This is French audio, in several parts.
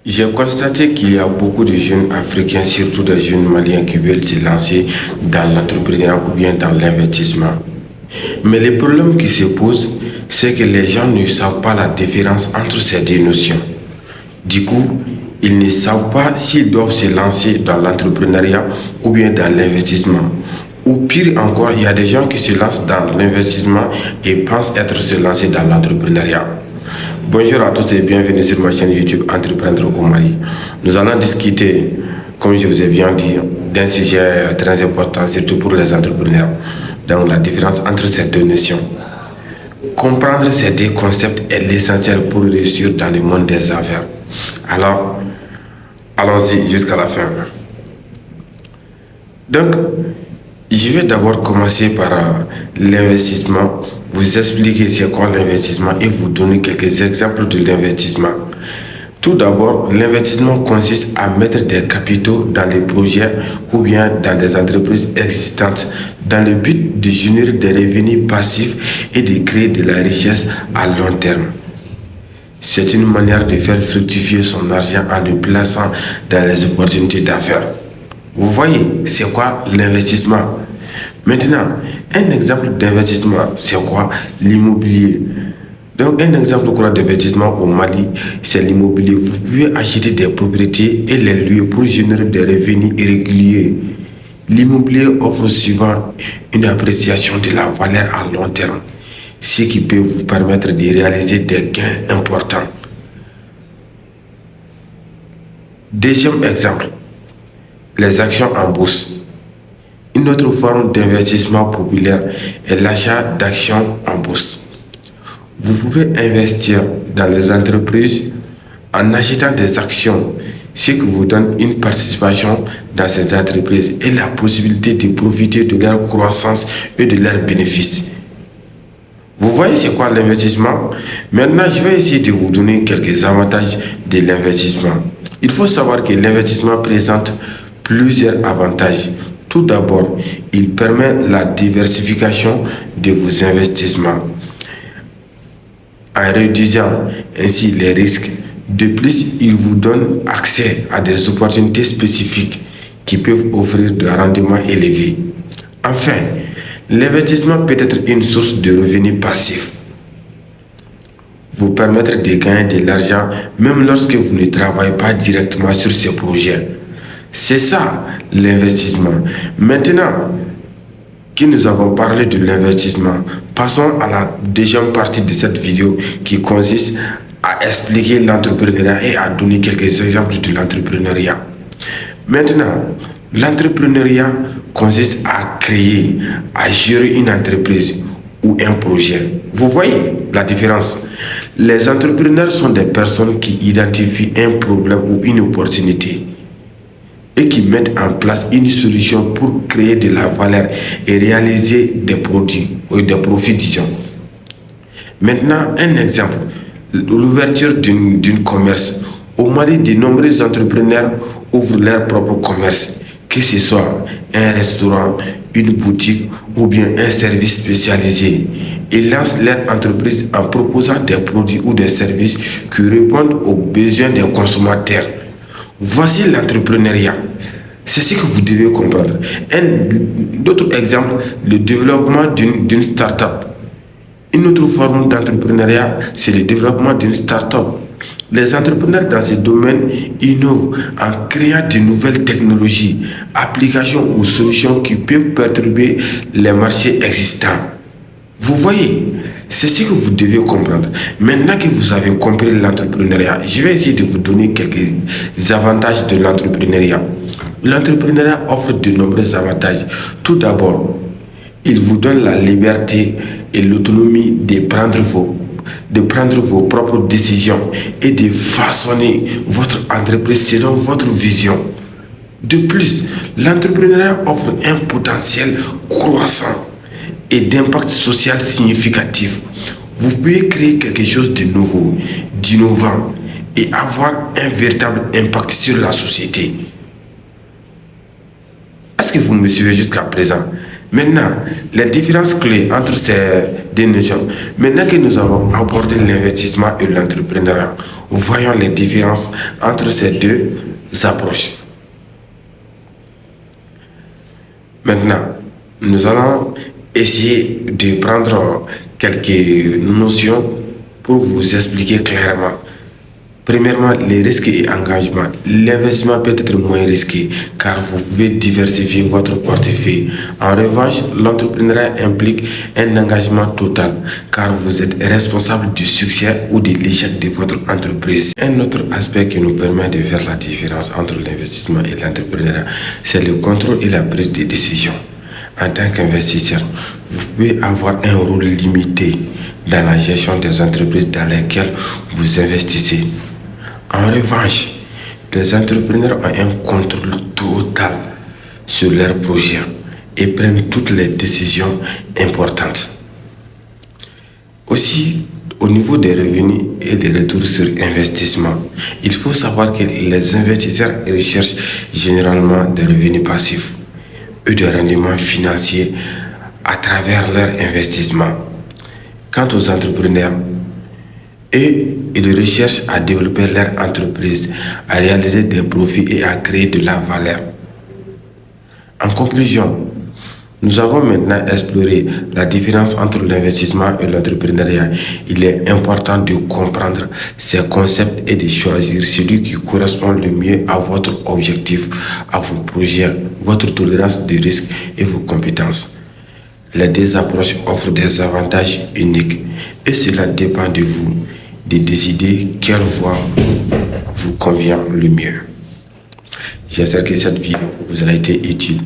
J'ai constaté qu'il y a beaucoup de jeunes Africains, surtout des jeunes Maliens, qui veulent se lancer dans l'entrepreneuriat ou bien dans l'investissement. Mais le problème qui se pose, c'est que les gens ne savent pas la différence entre ces deux notions. Du coup, ils ne savent pas s'ils doivent se lancer dans l'entrepreneuriat ou bien dans l'investissement. Ou pire encore, il y a des gens qui se lancent dans l'investissement et pensent être se lancer dans l'entrepreneuriat. Bonjour à tous et bienvenue sur ma chaîne YouTube Entreprendre au Mali. Nous allons discuter, comme je vous ai bien dit, d'un sujet très important, surtout pour les entrepreneurs. Donc la différence entre ces deux notions. Comprendre ces deux concepts est l'essentiel pour réussir dans le monde des affaires. Alors, allons-y jusqu'à la fin. Donc, je vais d'abord commencer par l'investissement, vous expliquer c'est quoi l'investissement et vous donner quelques exemples de l'investissement. Tout d'abord, l'investissement consiste à mettre des capitaux dans les projets ou bien dans des entreprises existantes dans le but de générer des revenus passifs et de créer de la richesse à long terme. C'est une manière de faire fructifier son argent en le plaçant dans les opportunités d'affaires. Vous voyez, c'est quoi l'investissement? Maintenant, un exemple d'investissement, c'est quoi? L'immobilier. Donc, un exemple d'investissement au Mali, c'est l'immobilier. Vous pouvez acheter des propriétés et les louer pour générer des revenus irréguliers. L'immobilier offre souvent une appréciation de la valeur à long terme, ce qui peut vous permettre de réaliser des gains importants. Deuxième exemple, les actions en bourse. Une autre forme d'investissement populaire est l'achat d'actions en bourse. Vous pouvez investir dans les entreprises en achetant des actions, ce qui vous donne une participation dans ces entreprises et la possibilité de profiter de leur croissance et de leurs bénéfices. Vous voyez c'est quoi l'investissement? Maintenant, je vais essayer de vous donner quelques avantages de l'investissement. Il faut savoir que l'investissement présente plusieurs avantages. Tout d'abord, il permet la diversification de vos investissements en réduisant ainsi les risques. De plus, il vous donne accès à des opportunités spécifiques qui peuvent offrir de rendements élevés. Enfin, l'investissement peut être une source de revenus passifs. Vous permettre de gagner de l'argent même lorsque vous ne travaillez pas directement sur ces projets. C'est ça l'investissement. Maintenant que nous avons parlé de l'investissement, passons à la deuxième partie de cette vidéo qui consiste à expliquer l'entrepreneuriat et à donner quelques exemples de l'entrepreneuriat. Maintenant, l'entrepreneuriat consiste à créer, à gérer une entreprise ou un projet. Vous voyez la différence? Les entrepreneurs sont des personnes qui identifient un problème ou une opportunité et qui mettent en place une solution pour créer de la valeur et réaliser des produits ou des profits, disons. Maintenant, un exemple, l'ouverture d'un commerce. Au Mali, de nombreux entrepreneurs ouvrent leur propre commerce, que ce soit un restaurant, une boutique ou bien un service spécialisé. Ils lancent leur entreprise en proposant des produits ou des services qui répondent aux besoins des consommateurs. Voici l'entrepreneuriat. C'est ce que vous devez comprendre. Un autre exemple, le développement d'une start-up. Une autre forme d'entrepreneuriat, c'est le développement d'une start-up. Les entrepreneurs dans ce domaine innovent en créant de nouvelles technologies, applications ou solutions qui peuvent perturber les marchés existants. Vous voyez, c'est ce que vous devez comprendre. Maintenant que vous avez compris l'entrepreneuriat, je vais essayer de vous donner quelques avantages de l'entrepreneuriat. L'entrepreneuriat offre de nombreux avantages. Tout d'abord, il vous donne la liberté et l'autonomie de prendre vos propres décisions et de façonner votre entreprise selon votre vision. De plus, l'entrepreneuriat offre un potentiel croissant et d'impact social significatif. Vous pouvez créer quelque chose de nouveau, d'innovant et avoir un véritable impact sur la société. Est-ce que vous me suivez jusqu'à présent? Maintenant, les différences clés entre ces deux notions. Maintenant que nous avons abordé l'investissement et l'entrepreneuriat, voyons les différences entre ces deux approches. Maintenant, nous allons essayer de prendre quelques notions pour vous expliquer clairement. Premièrement, les risques et engagements. L'investissement peut être moins risqué car vous pouvez diversifier votre portefeuille. En revanche, l'entrepreneuriat implique un engagement total car vous êtes responsable du succès ou de l'échec de votre entreprise. Un autre aspect qui nous permet de faire la différence entre l'investissement et l'entrepreneuriat, c'est le contrôle et la prise de décision. En tant qu'investisseur, vous pouvez avoir un rôle limité dans la gestion des entreprises dans lesquelles vous investissez. En revanche, les entrepreneurs ont un contrôle total sur leurs projets et prennent toutes les décisions importantes. Aussi, au niveau des revenus et des retours sur investissement, il faut savoir que les investisseurs recherchent généralement des revenus passifs et des rendements financiers à travers leur investissement. Quant aux entrepreneurs, ils recherchent à développer leur entreprise, à réaliser des profits et à créer de la valeur. En conclusion, nous avons maintenant exploré la différence entre l'investissement et l'entrepreneuriat. Il est important de comprendre ces concepts et de choisir celui qui correspond le mieux à votre objectif, à vos projets, votre tolérance de risque et vos compétences. Les deux approches offrent des avantages uniques et cela dépend de vous de décider quelle voie vous convient le mieux. J'espère que cette vidéo vous a été utile.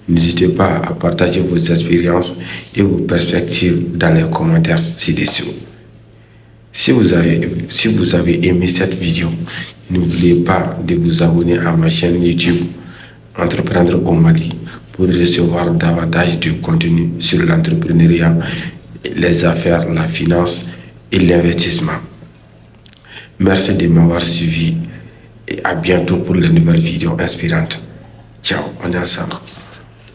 N'hésitez pas à partager vos expériences et vos perspectives dans les commentaires ci-dessous. Si vous avez aimé cette vidéo, n'oubliez pas de vous abonner à ma chaîne YouTube Entreprendre au Mali pour recevoir davantage de contenu sur l'entrepreneuriat, les affaires, la finance et l'investissement. Merci de m'avoir suivi et à bientôt pour les nouvelles vidéos inspirantes. Ciao, on est ensemble.